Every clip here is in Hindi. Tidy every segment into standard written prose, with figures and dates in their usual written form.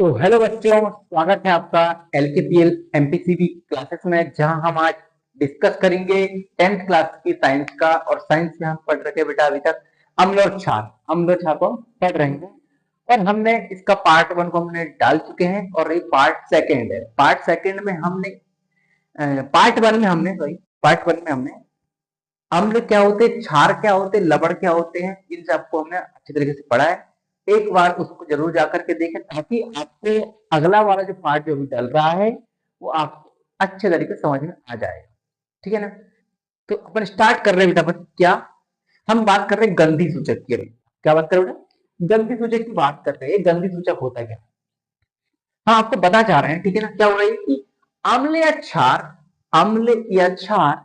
तो हेलो बच्चों, स्वागत है आपका एलकेपीएल एमपीसीबी क्लासेस में, जहां हम आज डिस्कस करेंगे 10th क्लास की साइंस का। और साइंस में हम पढ़ रहे थे बेटा अभी तक अम्ल और क्षार को हम पढ़ रहे हैं। और हमने इसका पार्ट वन को हमने डाल चुके हैं और ये पार्ट सेकेंड है। पार्ट सेकेंड में हमने पार्ट वन में हमने सॉरी पार्ट वन में हमने अम्ल क्या होते हैं, क्षार क्या होते हैं, लवण क्या होते हैं, इन सबको हमने अच्छी तरीके से पढ़ा है। एक बार उसको जरूर जाकर के देखें ताकि आपको अगला वाला जो पार्ट जो भी चल रहा है वो आपको अच्छे तरीके से समझ में आ जाएगा। ठीक है ना। तो अपन स्टार्ट कर रहे हैं बेटा। बस क्या हम बात कर रहे हैं गंधी सूचक की। क्या बात कर रहे हैं बेटा? गंधी सूचक की बात कर रहे हैं। गंधी सूचक होता है क्या? हाँ, आपको बता चाह रहे हैं। ठीक है ना। क्या हो रहा है कि अम्ल या क्षार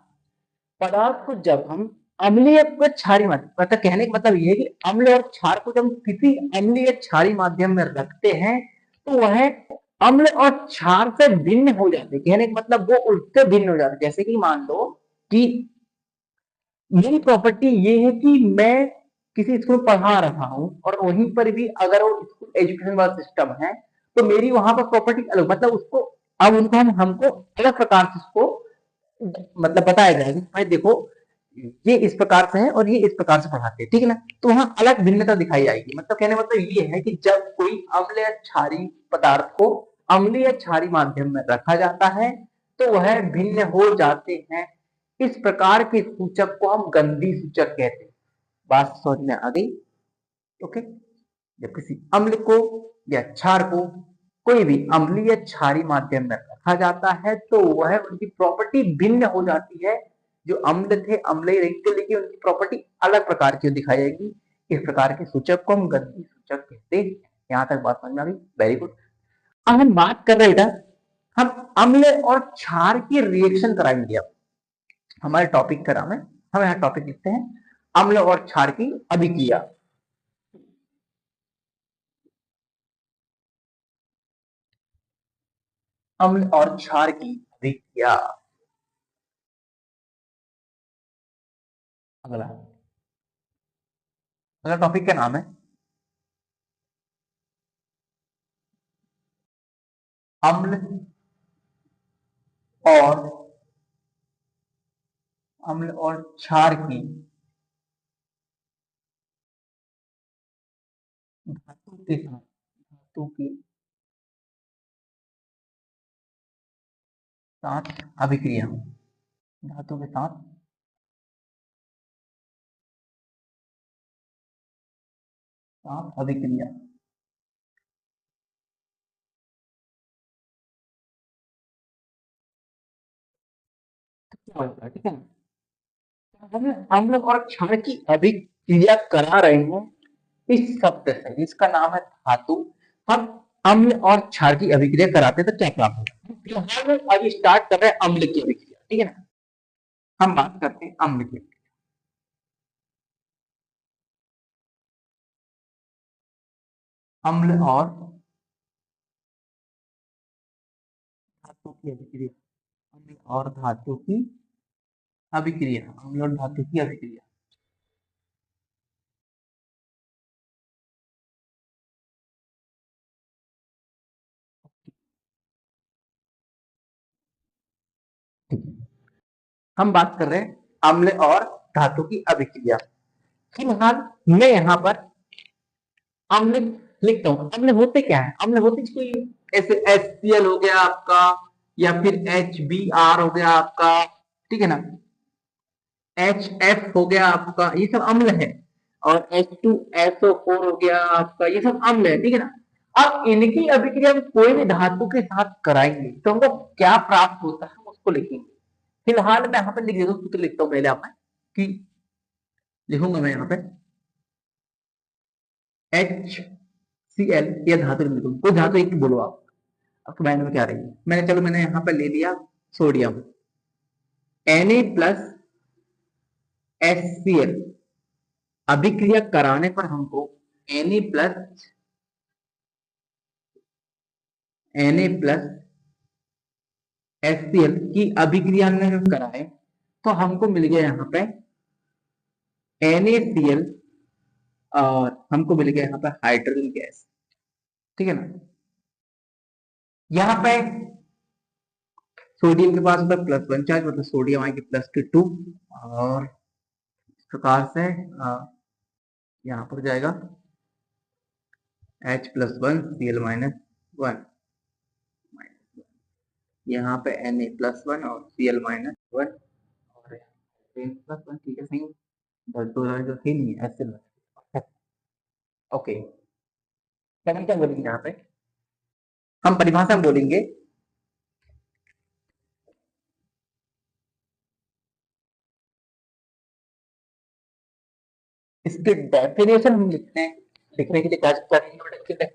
पदार्थ को जब हम अम्लीय व क्षारीय माध्यम, मतलब कहने का मतलब ये है कि अम्ल और क्षार को जब हम किसी अम्लीय क्षारीय माध्यम में रखते हैं तो वह अम्ल और क्षार से भिन्न हो जाते हैं। कहने का मतलब वो उससे भिन्न हो जाते हैं। जैसे कि मान लो कि मेरी प्रॉपर्टी ये है कि मैं किसी स्कूल में पढ़ा रहा हूं और वहीं पर भी अगर वो स्कूल एजुकेशन वाला सिस्टम है तो मेरी वहां पर प्रॉपर्टी अलग, मतलब उसको अब उनको हमको अलग प्रकार से उसको मतलब बताया जाएगा कि भाई देखो ये इस प्रकार से है और ये इस प्रकार से पढ़ाते हैं। ठीक है ना। तो वहां अलग भिन्नता दिखाई जाएगी। मतलब कहने मतलब ये है कि जब कोई अम्ल या क्षारीय पदार्थ को अम्लीय या क्षारीय माध्यम में रखा जाता है तो वह भिन्न हो जाते हैं। इस प्रकार के सूचक को हम गंधी सूचक कहते हैं। बात समझ में आ गई? ओके। जब किसी अम्ल को या क्षार को कोई भी अम्लीय क्षारीय माध्यम में रखा जाता है तो वह उनकी प्रॉपर्टी भिन्न हो जाती है। जो अम्ल थे अम्लीय रहेंगे लेकिन उनकी प्रॉपर्टी अलग प्रकार की दिखाई जाएगी। इस प्रकार के सूचक को हम गंधी सूचक कहते हैं। यहां तक बात समझ में आ गई? Very good. अब हम बात कर रहे हैं बेटा, हम अम्ल और क्षार की रिएक्शन कराएंगे। अब हमारे टॉपिक का नाम है, हम यहाँ टॉपिक लिखते हैं अम्ल और क्षार की अभिक्रिया। अम्ल और क्षार की अभिक्रिया अगला अगला टॉपिक का नाम है अम्ल और अम्ल और क्षार की धातु के साथ अभिक्रिया। धातु के साथ अभिक्रिया। क्या होता है? ठीक है। हम अम्ल और क्षार की अभिक्रिया करा रहे हैं इस शब्द से, इसका नाम है धातु। हम अम्ल और क्षार की अभिक्रिया कराते हैं तो क्या प्राप्त होगा? फिलहाल में अभी स्टार्ट कर रहे हैं अम्ल की अभिक्रिया। ठीक है ना। हम बात करते हैं अम्ल की। अम्ल और धातु की अभिक्रिया। अम्ल और धातु की अभिक्रिया। अम्ल और धातु की अभिक्रिया। ठीक है। हम बात कर रहे हैं अम्ल और धातु की अभिक्रिया। फिलहाल मैं यहाँ पर अम्ल लिखता हूँ। अम्ल होते क्या है? अम्ल होते कोई ऐसे HCl हो गया आपका, या फिर HBr हो गया आपका। ठीक है ना। HF हो गया आपका, ये सब अम्ल है। और H2SO4 हो गया आपका, ये सब अम्ल है। ठीक है ना। अब इनकी अभिक्रिया हम कोई भी धातु के साथ कराएंगे तो हमको क्या प्राप्त होता है उसको लिखेंगे। फिलहाल मैं यहाँ पे लिख देता हूँ, तो लिखता हूँ पहले आप कि लिखूंगा मैं यहाँ पे HCl या धातु लिखूंगा। कोई धातु एक बोलो आप, आपके माइंड में क्या रही है? मैंने यहाँ पे ले लिया सोडियम Na+HCl। अभिक्रिया कराने पर हमको Na+HCl की अभिक्रिया ने कराए तो हमको मिल गया यहाँ पे NaCl और हमको मिल गया यहाँ पे हाइड्रोजन गैस। ठीक है ना। यहाँ पे सोडियम के पास में +1 चार्ज, मतलब सोडियम आएगी +2, और इस प्रकार से यहाँ पर जाएगा H+1 Cl-1, यहाँ पे Na+1 और Cl-1, और N+1, ठीक है सही, दो जो थी नहीं ऐसे। ओके, क्या बोलेंगे यहाँ पे, हम परिभाषा में बोलेंगे इसके डेफिनेशन हम लिखते हैं, लिखने के लिए क्या करेंगे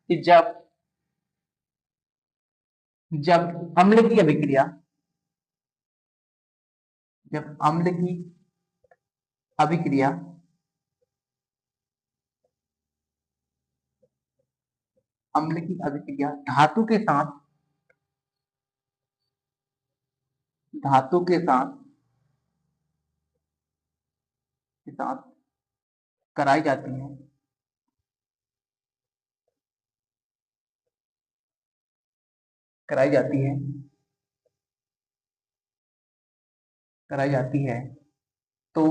कि जब अम्ल की अभिक्रिया, जब अम्ल की अभिक्रिया अम्ल की अभिक्रिया धातु के साथ, धातु के साथ कराई जाती है, कराई जाती है, कराई जाती है, तो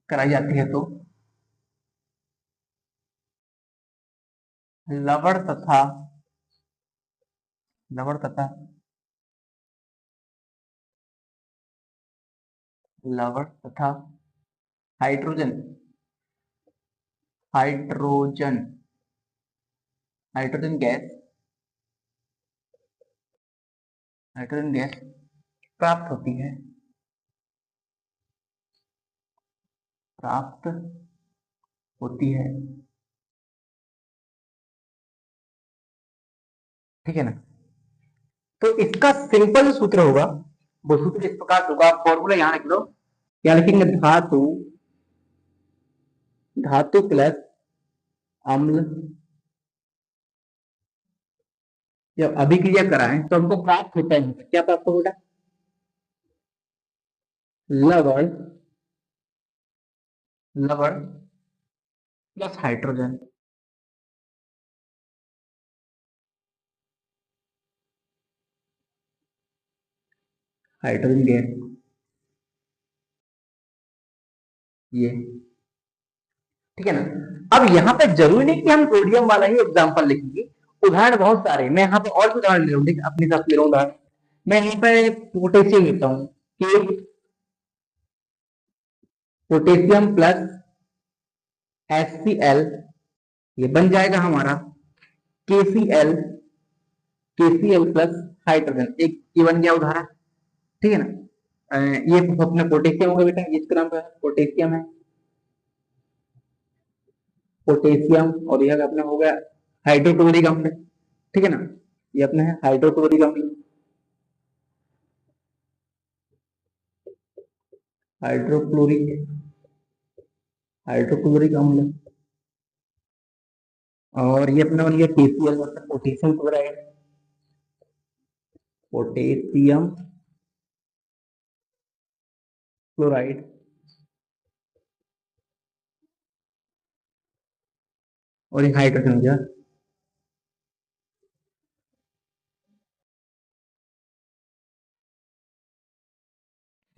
कराई जाती है तो लवण तथा, लवण तथा लवण तथा hydrogen, hydrogen hydrogen gas, hydrogen gas प्राप्त होती है, प्राप्त होती है, ठीक है ना। तो इसका सिंपल सूत्र होगा, वो सूत्र इस प्रकार होगा, फॉर्मूला यहां लिख लो, क्या लिखेंगे, धातु, धातु प्लस अम्ल जब अभिक्रिया कराएं तो हमको प्राप्त होता है, क्या प्राप्त होगा, लवण, लवण प्लस हाइड्रोजन, हाइड्रोजन गैस, ये ठीक है ना। अब यहाँ पे जरूरी नहीं कि हम सोडियम वाला ही एग्जाम्पल लिखेंगे, उदाहरण बहुत सारे, मैं यहाँ पे और भी उदाहरण ले रहा हूँ, अपने साथ ले रहा हूँ उदाहरण, मैं यहाँ पे पोटेशियम लेता हूँ कि पोटेशियम प्लस HCl, ये बन जाएगा हमारा KCl, KCl प्लस हाइड्रोजन, एक ये बन गया उदाहरण, ठीक है ना। ये अपना पोटेशियम होगा बेटा, इसका नाम पोटेशियम है, पोटेशियम, और यह अपना हो गया हाइड्रोक्लोरिक अम्ल, ठीक है ना, ये अपना है हाइड्रोक्लोरिक अम्ल, हाइड्रोक्लोरिक, हाइड्रोक्लोरिक अम्ल, और ये अपना बन गया KCl, मतलब पोटेशियम क्लोराइड, पोटेशियम क्लोराइड, और एक हाइड्रोजन हो गया,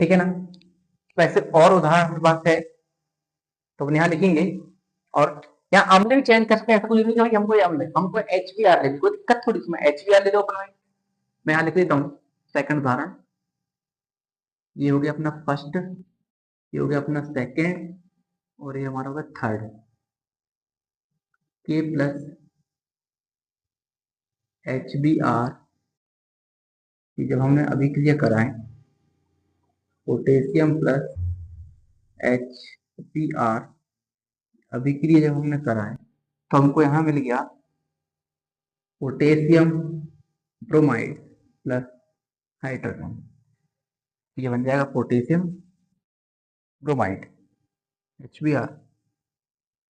ठीक है ना। वैसे और उदाहरण हमारे पास है तो यहाँ लिखेंगे, और यहाँ अम्ल भी चयन कर सकते हैं, ऐसा कुछ नहीं कि हमको अम्ल, हमको HBr लेंगे, कोई दिक्कत थोड़ी, इसमें HBr ले लो अपना, मैं यहाँ लिख देता हूँ सेकंड उदाहरण, ये हो गया अपना फर्स्ट, ये हो गया अपना सेकंड, और ये हमारा होगा थर्ड, K प्लस HBr की जब हमने अभिक्रिया कराएं, पोटेशियम प्लस HBr अभिक्रिया जब हमने कराएं तो हमको यहाँ मिल गया पोटेशियम ब्रोमाइड प्लस हाइड्रोजन, ये बन जाएगा potassium bromide, HBr,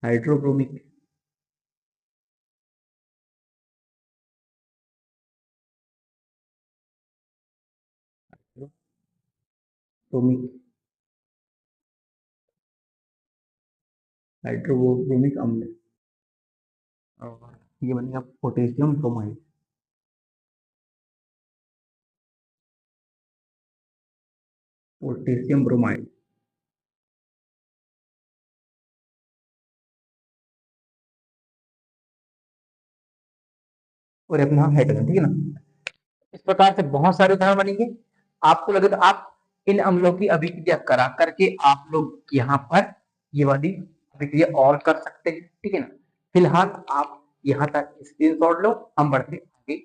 hydrobromic, bromic, hydrobromic अम्ल, और ये बनेगा पोटेशियम ब्रोमाइड। पोटेशियम ब्रोमाइड और अपना हाइड्रोजन, ठीक है ना। इस प्रकार से बहुत सारे उदाहरण बनेंगे। आपको लगे तो आप इन अम्लों की अभिक्रिया करा करके आप लोग यहाँ पर ये वाली अभिक्रिया और कर सकते हैं, ठीक है ना। फिलहाल आप यहाँ तक स्क्रीनशॉट लो, हम बढ़ते आगे।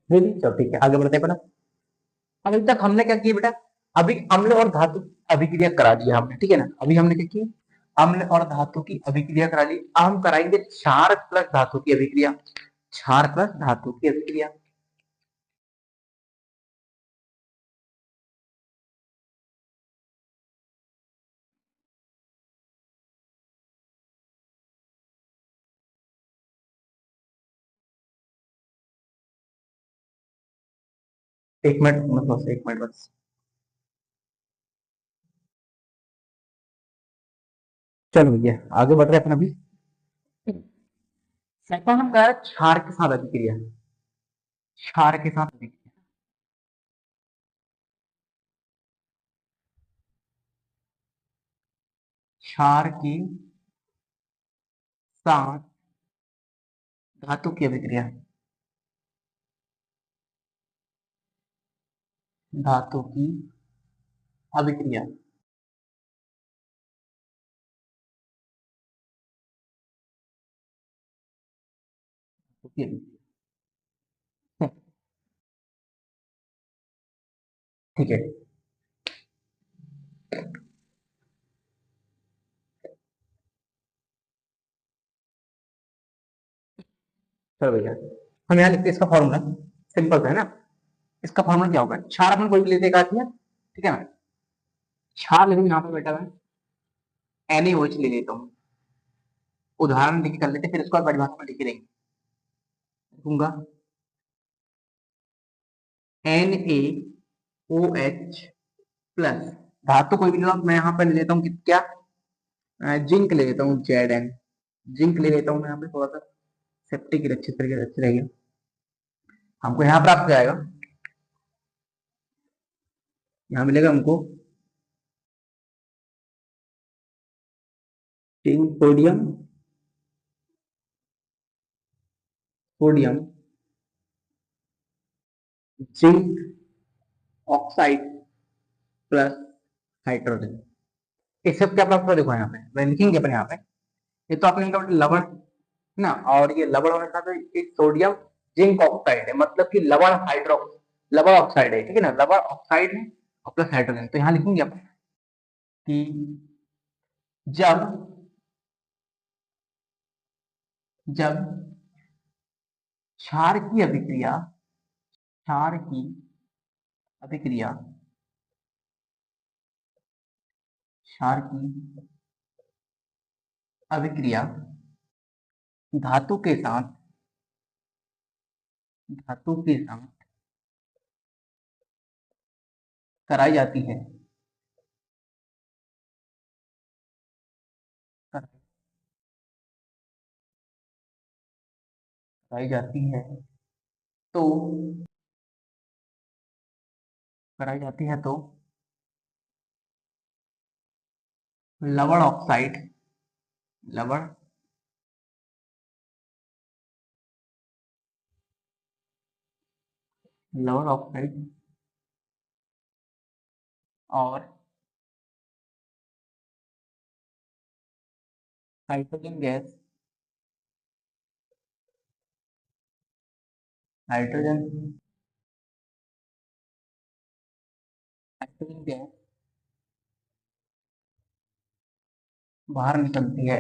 चलो ठीक है, आगे बढ़ते हैं। अभी तक हमने क्या किया बेटा, अभी अम्ल और धातु अभिक्रिया करा दिया हमने, ठीक है ना। अभी हमने क्या किया, अम्ल और धातु की अभिक्रिया करा ली। अब हम कराएंगे क्षार प्लस धातु की अभिक्रिया। क्षार प्लस धातु की अभिक्रिया। एक मिनट बस, एक मिनट बस। चलो भैया आगे बढ़ रहे हैं अपन अभी। सेकंड हम कह रहे हैं क्षार के साथ अभिक्रिया। क्षार के साथ अभिक्रिया। क्षार के साथ धातु की अभिक्रिया। धातु की अभिक्रिया। ठीक है। चलो भैया हम यहाँ लिखते हैं इसका फॉर्मूला। सिंपल है ना। इसका फॉर्मूला क्या होगा, क्षार अपन कोई भी लेते का दिया, ठीक है ना। क्षार ले यहाँ पे बेटा मैं NaOH ले लेता हूँ। उदाहरण देखिए कर लेते, फिर इसको परिभाषा में लिख देंगे। लिखूंगा NaOH प्लस धातु कोई भी ले लो, मैं यहाँ पे ले लेता हूँ कि क्या, जिंक ले लेता हूँ, Zn। जिंक ले लेता हूँ मैं यहाँ पे, थोड़ा सा सेफ्टी की अच्छी तरीके से अच्छी रहेगी। हमको यहाँ प्राप्त हो जाएगा, यहाँ मिलेगा हमको zinc sodium, sodium zinc oxide plus hydrogen. ये सब क्या प्राप्त हुआ देखो यहाँ पे, मैं लिखेंगे अपन यहाँ पे। ये तो आपने इनका लवण ना, और ये लवण होने का तो एक सोडियम जिंक ऑक्साइड है, मतलब कि लवण हाइड्रो, लवण ऑक्साइड है, ठीक है ना। लवण ऑक्साइड है और प्लस हाइड्रोजन। तो यहाँ लिखेंगे अपन कि जब जब क्षार की अभिक्रिया, क्षार की अभिक्रिया, क्षार की अभिक्रिया धातु के साथ, धातु के साथ कराई जाती है, कराई जाती है तो, कराई जाती है तो लवण ऑक्साइड, लवण लवण ऑक्साइड और hydrogen gas, hydrogen hydrogen gas बाहर निकलती है,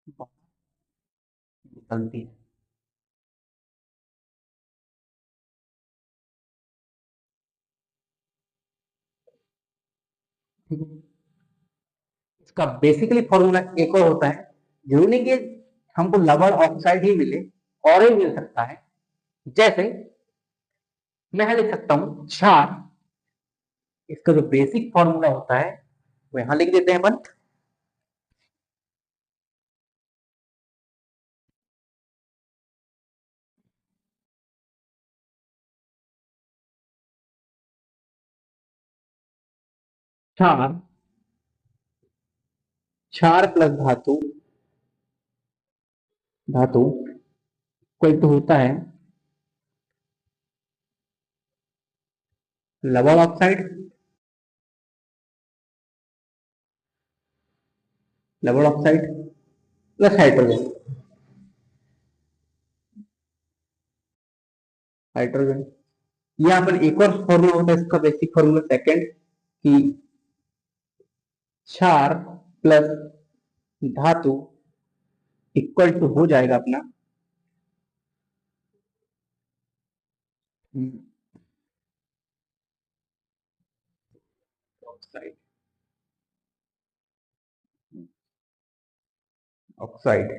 बाहर निकलती है। ठीक है। इसका बेसिकली फॉर्मूला एक और होता है, जरूरी नहीं कि हमको लवण ऑक्साइड ही मिले और ही मिल सकता है। जैसे मैं लिख सकता हूं क्षार, इसका जो बेसिक फॉर्मूला होता है वो यहां लिख देते हैं अपन। क्षार, क्षार प्लस धातु, धातु इक्वल टू होता है लवण ऑक्साइड, लवण ऑक्साइड प्लस हाइड्रोजन, हाइड्रोजन। यहाँ पर एक और फॉर्मूला होता है इसका, बेसिक फॉर्मूला सेकंड, कि क्षार प्लस धातु इक्वल टू हो जाएगा अपना ऑक्साइड, ऑक्साइड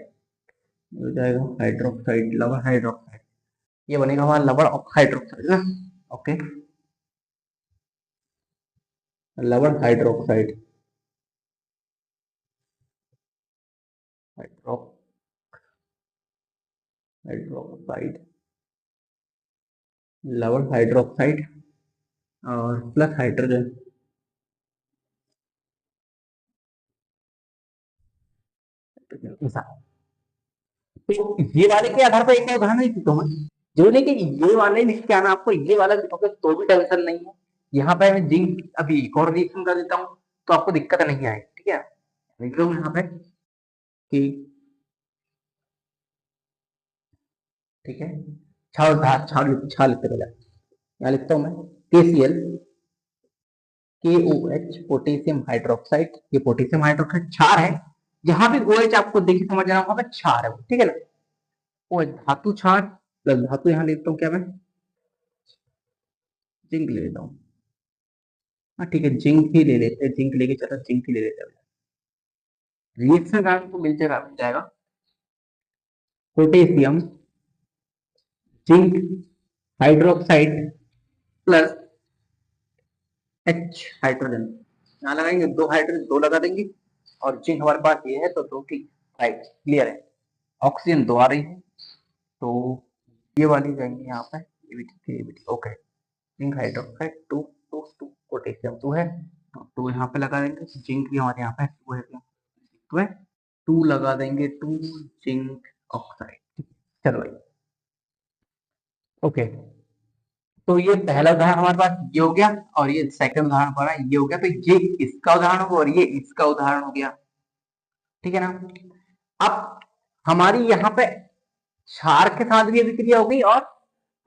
हो जाएगा हाइड्रोक्साइड, लवण हाइड्रोक्साइड। ये बनेगा हमारा लवण हाइड्रोक्साइड ना। ओके, लवण हाइड्रोक्साइड, हाइड्रो हाइड्रोक्साइड, लवण हाइड्रोक्साइड और प्लस हाइड्रोजन। तो ये वाले के आधार पर एक और उदाहरण नहीं तो मैं जो नहीं कि ये वाले लिख के आना, आपको ये वाला लिखोगे तो भी टेंशन नहीं है। यहाँ पे मैं जिंक अभी एक और रिएक्शन कर देता हूँ तो आपको दिक्कत नहीं आएगी। ठीक है, लिख लो यहाँ पे कि ठीक है, छाल धार छाल छाल लिखते पहले यहाँ लिखता हूँ मैं KCl, KOH पोटेशियम हाइड्रोक्साइड। ये पोटेशियम हाइड्रोक्साइड क्षार है, जहां भी OH आपको देखिए समझ रहा वहां पे क्षार है, ठीक है ना। वो धातु क्षार प्लस धातु यहाँ लिखता हूँ क्या मैं, जिंक ले लेता हूँ। हाँ ठीक है, जिंक ही ले लेते हैं, जिंक लेके चलो जिंक ही ले लेते हैं। रिएक्शन का आपको मिल जाएगा potassium zinc hydroxide plus H hydrogen. यहाँ लगाएंगे दो हाइड्रोजन, दो लगा देंगे और जिंक हमारे पास ये है तो दो की राइट क्लियर है। ऑक्सीजन दो आ रही है तो ये वाली जाएंगे यहाँ पे, ये भी ठीक है, ये भी ठीक, okay. Zinc hydroxide two two two potassium two है तो यहाँ पे लगा देंगे। जिंक भी हमारे यहाँ पे टू है, टू है, टू लगा देंगे, टू जिंक ऑक्साइड। चलो भाई ओके, तो ये पहला उदाहरण हमारे पास ये हो गया और ये सेकंड उदाहरण हमारा ये हो गया। तो ये इसका उदाहरण हो और ये इसका उदाहरण हो गया, ठीक है ना। अब हमारी यहाँ पे क्षार के साथ भी अभिक्रिया होगी और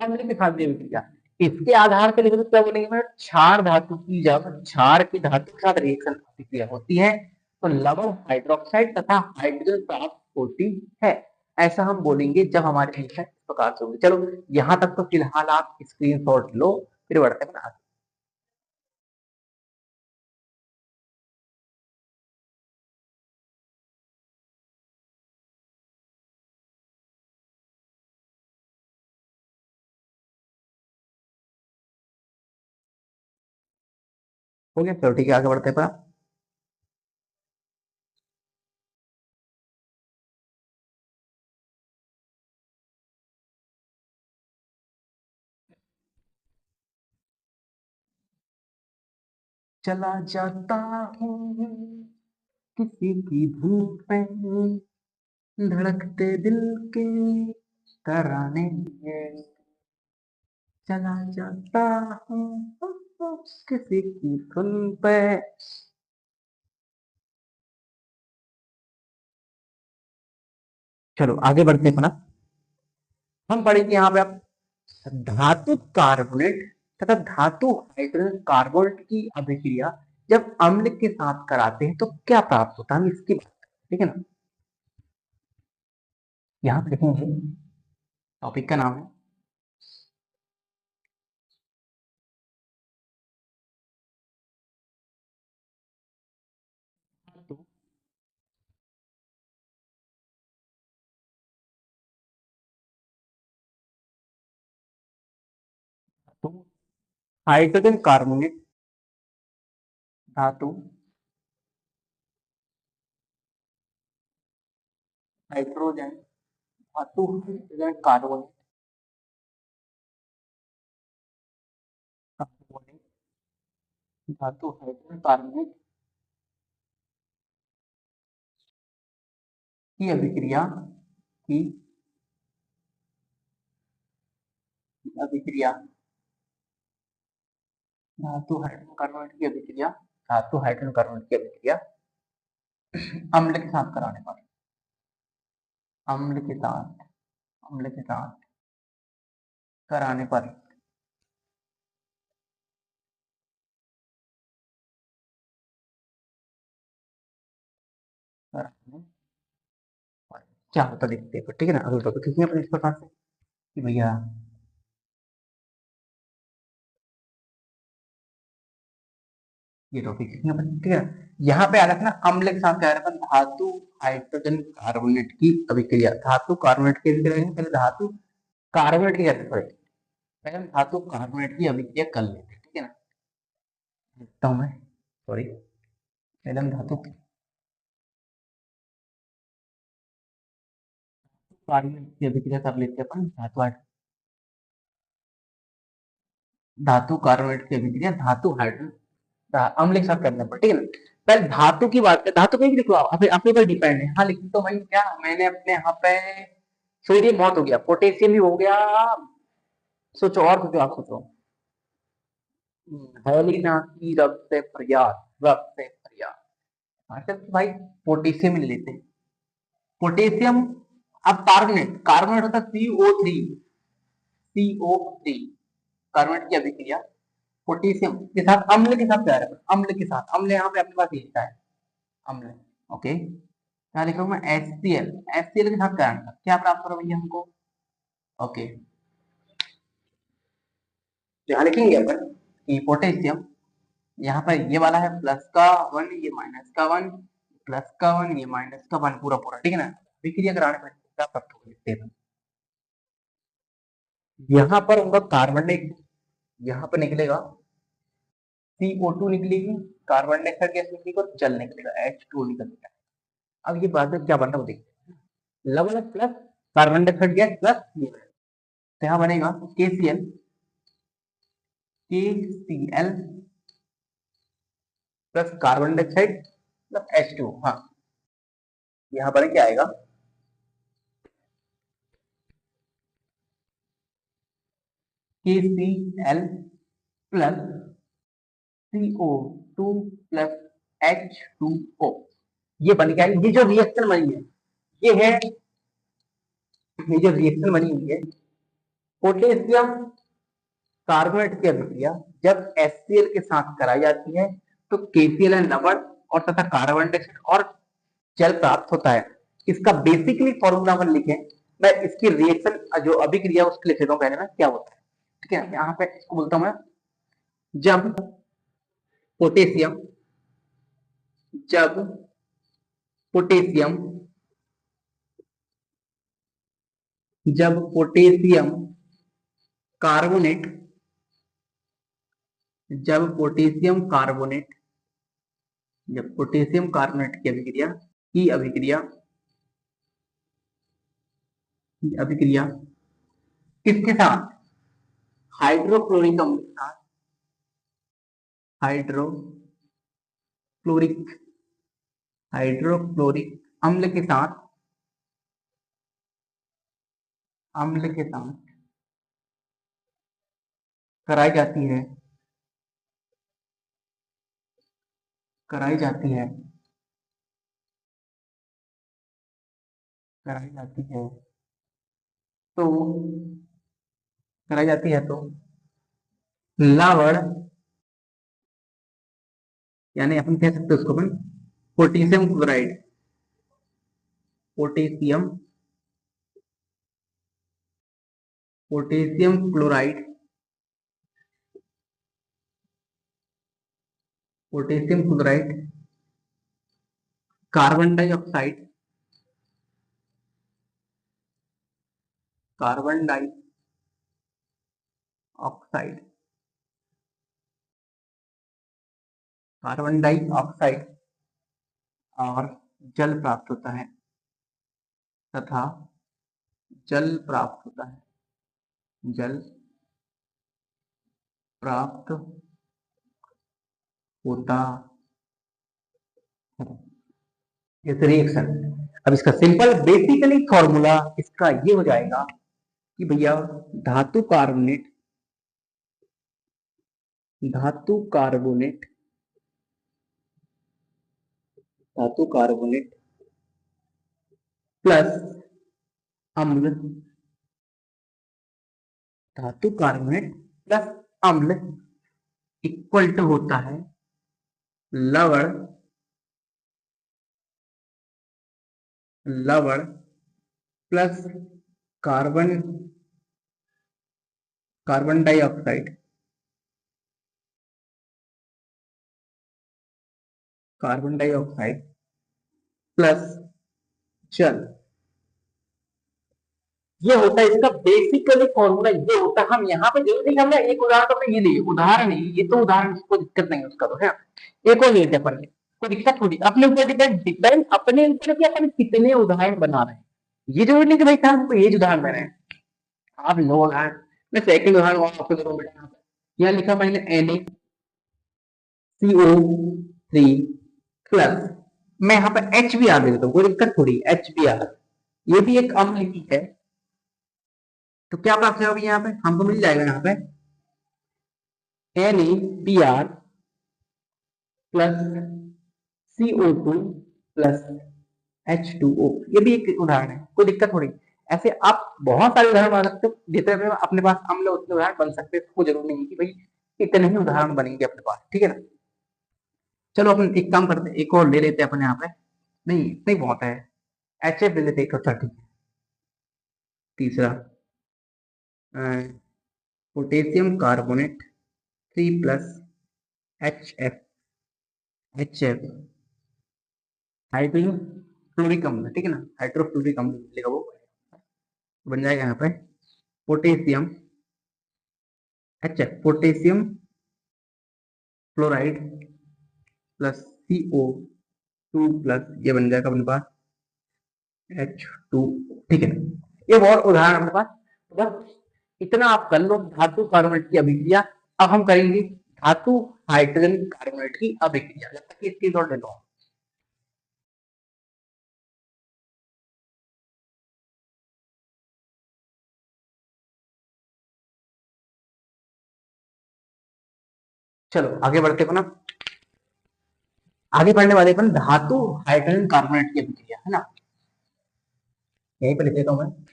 अम्ल के साथ भी अभिक्रिया। इसके आधार पर लिखो तो क्या बोलेंगे, क्षार धातु की जब क्षार की धातु के साथ रिएक्शन अभिक्रिया होती है तो लवण हाइड्रोक्साइड तथा हाइड्रोजन प्राप्त होती है, ऐसा हम बोलेंगे जब हमारे रिएक्शन इस प्रकार से होगी। चलो यहां तक तो फिलहाल आप स्क्रीनशॉट लो, फिर बढ़ते हैं आगे। हो गया, चलो ठीक है आगे बढ़ते हैं। चला जाता हूँ किसी की धुन पे, धड़कते दिल के तराने में, चला जाता हूँ किसी की धुन पे। चलो आगे बढ़ते हैं अपना। हम पढ़ेंगे यहाँ पे आप धातु कार्बोनेट तथा धातु हाइड्रोजन कार्बोनेट की अभिक्रिया जब अम्ल के साथ कराते हैं तो क्या प्राप्त होता है, हम इसकी बात करें, ठीक है ना। यहाँ पे देखेंगे टॉपिक का नाम है धातु तो हाइड्रोजन कार्बोनेट धातु हाइड्रोजन धातु हाइड्रोजन कार्बोनेट कार्बोनेट धातु हाइड्रोजन कार्बोनेट की अभिक्रिया की अभिक्रिया धातु हाइड्रोजन कार्बोनेट की अभिक्रिया धातु हाइड्रोजन कार्बोनेट की अभिक्रिया अम्ल के साथ कराने पर अम्ल के साथ अम्ल के साथ कराने पर कराने पर क्या होता देखते हैं, ठीक है ना। अगले टॉपिक लिखेंगे अपने इस प्रकार से कि भैया ये टॉपिक लिखेंगे अपन, ठीक है। यहाँ पे आ रखना अम्ल के साथ क्या आ रहा है, धातु हाइड्रोजन कार्बोनेट की अभिक्रिया, धातु कार्बोनेट की अभिक्रिया, पहले धातु कार्बोनेट की करते पड़ेगी, पहले हम धातु कार्बोनेट की अभिक्रिया कर लेते हैं, ठीक है ना। लिखता हूँ मैं, सॉरी, पहले हम धातु कार्बोनेट की अभिक्रिया कर लेते हैं अपन, धातु कार्बोनेट की अभिक्रिया धातु हाइड्रोजन अम्ल के साथ करना पड़ता है, ठीक है ना। पहले धातु की बात, धातु पे भी लिखो आप, अपने पर डिपेंड है। हाँ लिख तो भाई, क्या मैंने अपने यहाँ पे सोडियम बहुत हो गया, पोटेशियम भी हो गया, सोचो और कुछ आप सोचो। हेलिना की रब से फरियाद, रब से फरियाद। अच्छा तो भाई पोटेशियम ले लेते हैं, पोटेशियम, अब कार्बोनेट, कार्बोनेट होता है CO3, CO3 कार्बोनेट की अभिक्रिया पोटेशियम के साथ अम्ल के साथ क्या है, अम्ल के साथ, अम्ल यहाँ पे अपने पास लिखता है अम्ल, ओके। क्या लिख रहा हूँ मैं, HCl, HCl के साथ क्या प्राप्त करो भैया हमको, ओके। तो यहाँ लिखेंगे अपन कि पोटेशियम, यहाँ पर ये वाला है प्लस का 1, ये माइनस का 1, प्लस का 1, ये माइनस का 1, पूरा पूरा, ठीक है ना। अभिक्रिया कराने पर क्या प्राप्त होगा लिखते हैं। यहाँ पर उनका कार्बन यहाँ पर निकलेगा CO2 निकलेगी, कार्बन डाइऑक्साइड गैस निकलेगी और जल निकलेगा, H2O निकलेगा। अब ये बात क्या बन रहा है देखते हैं, लवण plus carbon dioxide gas plus ये, तो यहाँ बनेगा KCl, KCl plus carbon dioxide plus H2O, हाँ यहाँ पर क्या आएगा, KCl plus CO2 plus H2O, ये बन गया। ये जो रिएक्शन बनी है, ये है, ये जो रिएक्शन बनी हुई है, पोटेशियम कार्बोनेट की अभिक्रिया जब HCl के साथ कराई जाती है तो KCl लवण और तथा कार्बन डाइऑक्साइड और जल प्राप्त होता है। इसका बेसिकली फॉर्मूला अपन लिखें, मैं इसकी रिएक्शन जो अभिक्रिया उसके लिख देता हूँ पहले में, क्या होता है, ठीक है। यहाँ पे इसको बोलता हूँ मैं, जब पोटेशियम, जब पोटेशियम, जब पोटेशियम कार्बोनेट, जब पोटेशियम कार्बोनेट, जब पोटेशियम कार्बोनेट की अभिक्रिया की अभिक्रिया की अभिक्रिया किसके साथ, हाइड्रोक्लोरिक अम्ल के साथ, हाइड्रोक्लोरिक, हाइड्रोक्लोरिक अम्ल के साथ, अम्ल के साथ कराई जाती है, कराई जाती है, कराई जाती है, तो कराई जाती है तो लवण, यानी अपन कह सकते हैं उसको अपन potassium chloride, potassium, potassium chloride, potassium chloride, carbon dioxide, carbon dioxide carbon dioxide और जल प्राप्त होता है तथा जल प्राप्त होता है, जल प्राप्त होता है। इस रिएक्शन, अब इसका सिंपल बेसिकली फॉर्मूला इसका ये हो जाएगा कि भैया धातु कार्बोनेट, धातु कार्बोनेट, धातु कार्बोनेट प्लस अम्ल, धातु कार्बोनेट प्लस अम्ल इक्वल टू होता है लवण, लवण plus carbon, carbon dioxide, carbon dioxide plus जल। ये होता है इसका बेसिकली फॉर्मूला, ये होता है। हम यहाँ पे जरूरी हमने एक उदाहरण तो ये लिए, उदाहरण नहीं, ये तो उदाहरण कोई दिक्कत नहीं उसका तो है। एक और लेते अपन, कोई दिक्कत थोड़ी, अपने ऊपर डिपेंड, डिपेंड अपने ऊपर कि अपन कितने उदाहरण बना रहे हैं। ये जरूरी नहीं कि भाई साहब हमको ये उदाहरण बना है, आप लो उदाहरण, मैं सेकंड उदाहरण आपको दे रहा हूँ बेटा। यहाँ लिखा मैंने NaCO3 प्लस, मैं यहाँ पे HBr दे देता हूँ, कोई दिक्कत थोड़ी, HBr ये भी एक अम्ल ही है। तो क्या प्राप्त है अभी यहाँ पे हमको मिल जाएगा यहाँ पे NaBr plus CO2 plus H2O। ये भी एक उदाहरण है, कोई दिक्कत थोड़ी। ऐसे आप बहुत सारे उदाहरण बना सकते हो, जितने अपने पास अम्ल उतने उदाहरण बन सकते हैं। कोई जरूरी नहीं है कि भाई इतने ही उदाहरण बनेंगे अपने पास, ठीक है ना। चलो अपन एक काम करते हैं, एक और ले लेते हैं अपन यहाँ पे, नहीं इतना ही बहुत है, HF ले लेते हैं, अच्छा ठीक है। तीसरा potassium carbonate 3 plus HF, HF hydrofluoric अम्ल, ठीक है ना, हाइड्रोफ्लोरिक अम्ल मिलेगा वो, बन जाएगा यहाँ पे potassium HF, potassium fluoride plus CO2 plus, ये बन जाएगा अपने पास H2, ठीक है ना। ये और उदाहरण अपने पास, बस इतना आप कर लो धातु कार्बोनेट की अभिक्रिया। अब हम करेंगे धातु हाइड्रोजन कार्बोनेट की अभिक्रिया, जब तक इसकी नोट ले लो। चलो आगे बढ़ते हैं ना, आगे बढ़ने वाले अपन धातु हाइड्रोजन कार्बोनेट की अभिक्रिया है ना, यहीं पर लिख देता हूं मैं।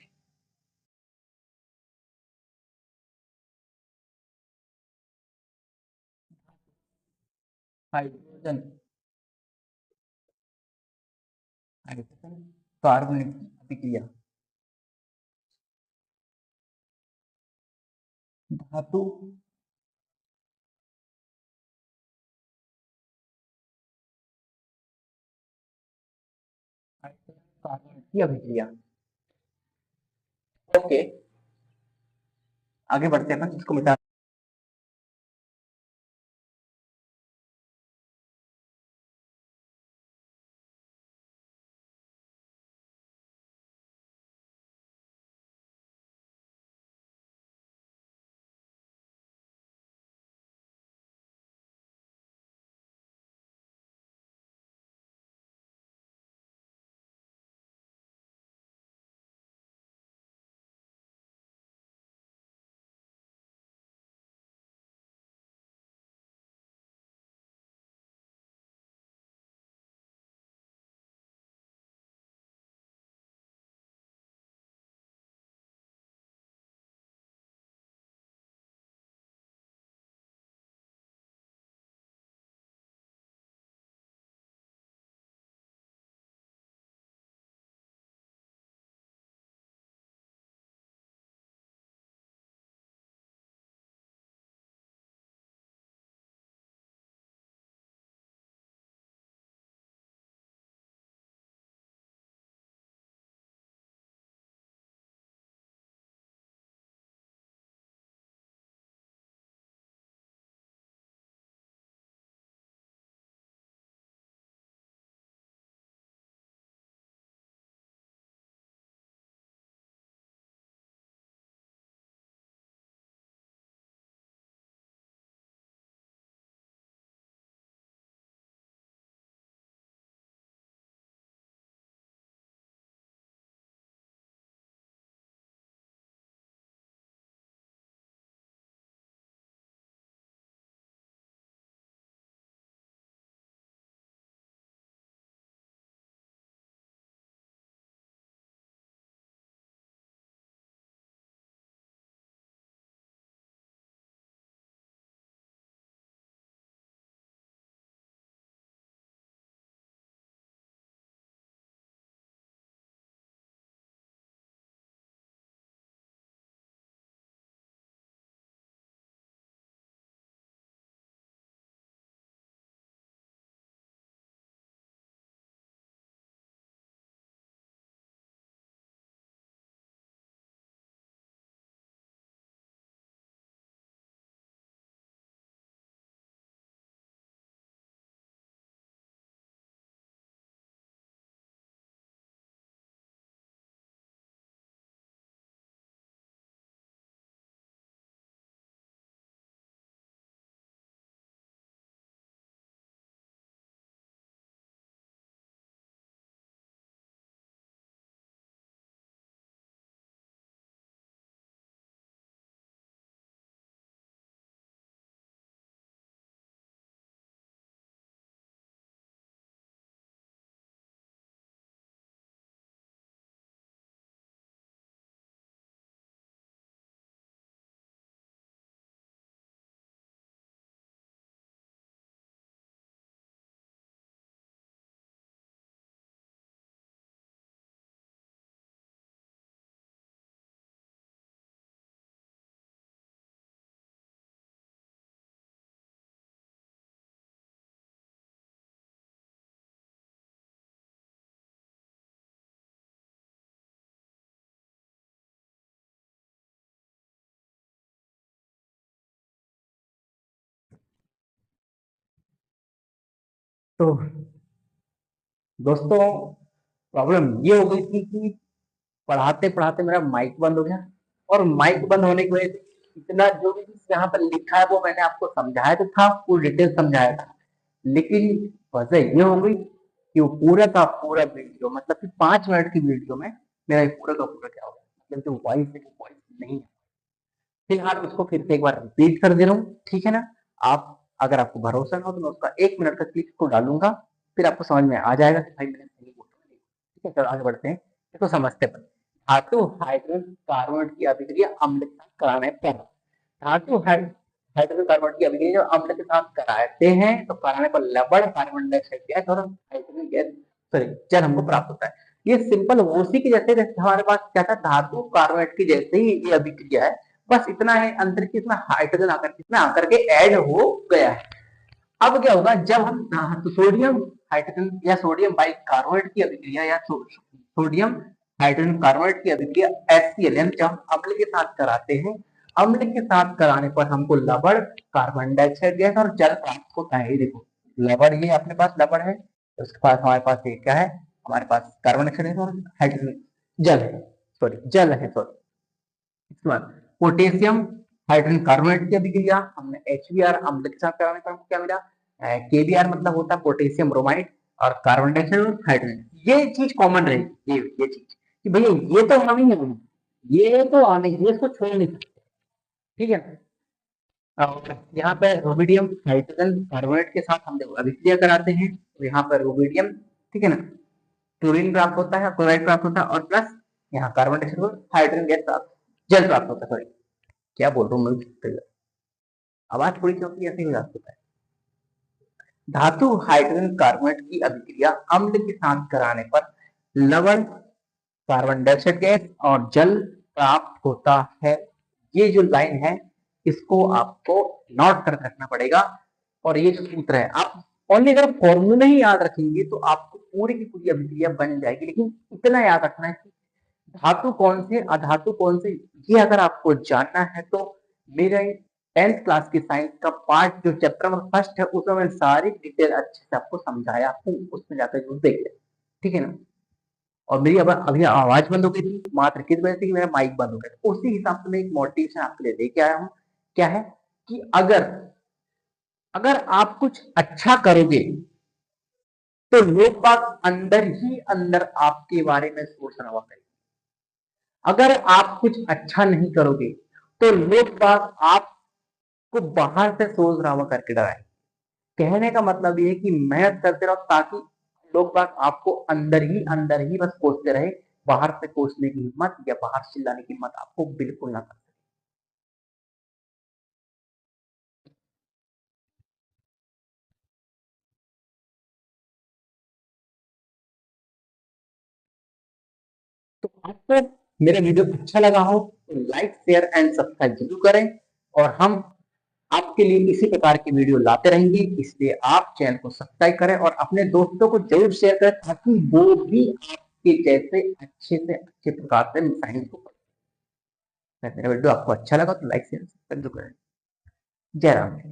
हाइड्रोजन, हाइड्रोजन कार्बोनेट की अभिक्रिया, धातु हाइड्रोजन कार्बोनेट की अभिक्रिया। ओके, आगे बढ़ते हैं अपन, इसको मिटा तो दोस्तों प्रॉब्लम ये हो गई थी कि पढ़ाते पढ़ाते मेरा माइक बंद हो गया, और माइक बंद होने की वजह से इतना जो भी यहाँ पर लिखा है वो मैंने आपको समझाया तो था, पूरी डिटेल समझाया था, लेकिन वजह ये हो गई कि वो पूरा का पूरा वीडियो, मतलब कि 5 मिनट की वीडियो में मेरा पूरा का पूरा क्या हो गया, मतलब जो वॉइस है वॉइस नहीं है। फिलहाल उसको फिर से एक बार रिपीट कर दे रहा हूँ, ठीक है ना। आप अगर आपको भरोसा ना हो तो मैं उसका 1 मिनट का क्लिप को डालूंगा, फिर आपको समझ में आ जाएगा कि भाई मैंने सही बोला। ठीक है, चलो आगे बढ़ते हैं, इसको समझते हैं। धातु हाइड्रोजन कार्बोनेट की अभिक्रिया अम्ल के साथ कराने पर, धातु हाइड्रोजन कार्बोनेट की अभिक्रिया जब अम्ल के साथ कराते हैं तो कराने पर लवण कार्बन डाइऑक्साइड गैस और हाइड्रोजन गैस सॉरी जल हमको प्राप्त होता है। ये सिंपल उसी की जैसे हमारे पास क्या था, धातु कार्बोनेट की जैसे ही ये अभिक्रिया है, बस इतना है अंतर की इसमें हाइड्रोजन आकर कितना आकर के ऐड हो गया है। अब क्या होगा जब हम तो सोडियम हाइड्रोजन या सोडियम बाई कार्बोनेट की अभिक्रिया या सोडियम हाइड्रोजन कार्बोनेट की अभिक्रिया HCl जब हम अम्ल के साथ कराते हैं, अम्ल के साथ कराने पर हमको लवण कार्बन डाइऑक्साइड गैस और जल प्राप्त होता है। देखो लवण, ये अपने पास लवण है, उसके पास हमारे पास ये क्या है, हमारे पास कार्बन डाइऑक्साइड और हाइड्रोजन जल है, सॉरी जल है सॉरी। इसके बाद पोटेशियम हाइड्रोजन कार्बोनेट की अभिक्रिया हमने HBr अम्ल के साथ कराने पर क्या मिला, KBr मतलब होता है पोटेशियम ब्रोमाइड और कार्बन डाइऑक्साइड और हाइड्रोजन। ये चीज कॉमन रहेगी, ये चीज कि भैया ये तो आना ही है, ये तो आने ही, इसको छोड़ नहीं सकते, ठीक है ना। यहाँ पे रुबिडियम हाइड्रोजन कार्बोनेट के साथ हम देखो अभिक्रिया कराते हैं, तो यहाँ पर रुबिडियम, ठीक है ना, क्लोरीन प्राप्त होता है, क्लोराइड प्राप्त होता है, और प्लस यहाँ कार्बन डाइऑक्साइड और हाइड्रोजन गैस प्राप्त, जल प्राप्त होता है। सॉरी क्या बोल रहा हूँ मैं, आवाज थोड़ी क्योंकि ऐसे हो जाती है। धातु हाइड्रोजन कार्बोनेट की अभिक्रिया अम्ल के साथ कराने पर लवण कार्बन डाइऑक्साइड गैस और जल प्राप्त होता है। ये जो लाइन है इसको आपको नोट कर रखना पड़ेगा, और ये जो सूत्र है आप ओनली अगर फॉर्मूला ही याद रखेंगे तो आपको पूरी की पूरी अभिक्रिया बन जाएगी, लेकिन इतना याद रखना है कि धातु कौन से अधातु कौन से, ये अगर आपको जानना है तो मेरे 10th क्लास की साइंस का पार्ट जो चैप्टर नंबर फर्स्ट है उसमें मैंने सारी डिटेल अच्छे से आपको समझाया, आपको उसमें जाकर जरूर देख ले, ठीक है ना। और मेरी अब अभी आवाज बंद हो गई थी मात्र किस वजह से कि मेरा माइक बंद हो गया, तो उसी हिसाब से मैं एक मोटिवेशन आपके लिए लेके आया हूँ। क्या है कि अगर अगर आप कुछ अच्छा करोगे तो लोग बाग अंदर ही अंदर आपके बारे में सोचना हुआ करेंगे, अगर आप कुछ अच्छा नहीं करोगे तो लोग बाग आपको बाहर से सोच रहा हुआ करके डराएंगे। कहने का मतलब ये है कि मेहनत करते रहो ताकि लोग बाग आपको अंदर ही बस कोसते रहे, बाहर से कोसने की हिम्मत या बाहर चिल्लाने की हिम्मत आपको बिल्कुल ना कर। तो आपको मेरा वीडियो अच्छा लगा हो तो लाइक शेयर एंड सब्सक्राइब जरूर करें, और हम आपके लिए इसी प्रकार की वीडियो लाते रहेंगे, इसलिए आप चैनल को सब्सक्राइब करें और अपने दोस्तों को जरूर शेयर करें ताकि वो भी आपके जैसे अच्छे से अच्छे प्रकार से साइंस को पढ़ें। मेरा वीडियो आपको अच्छा लगा तो लाइक शेयर सब्सक्राइब जरूर करें। जय राम।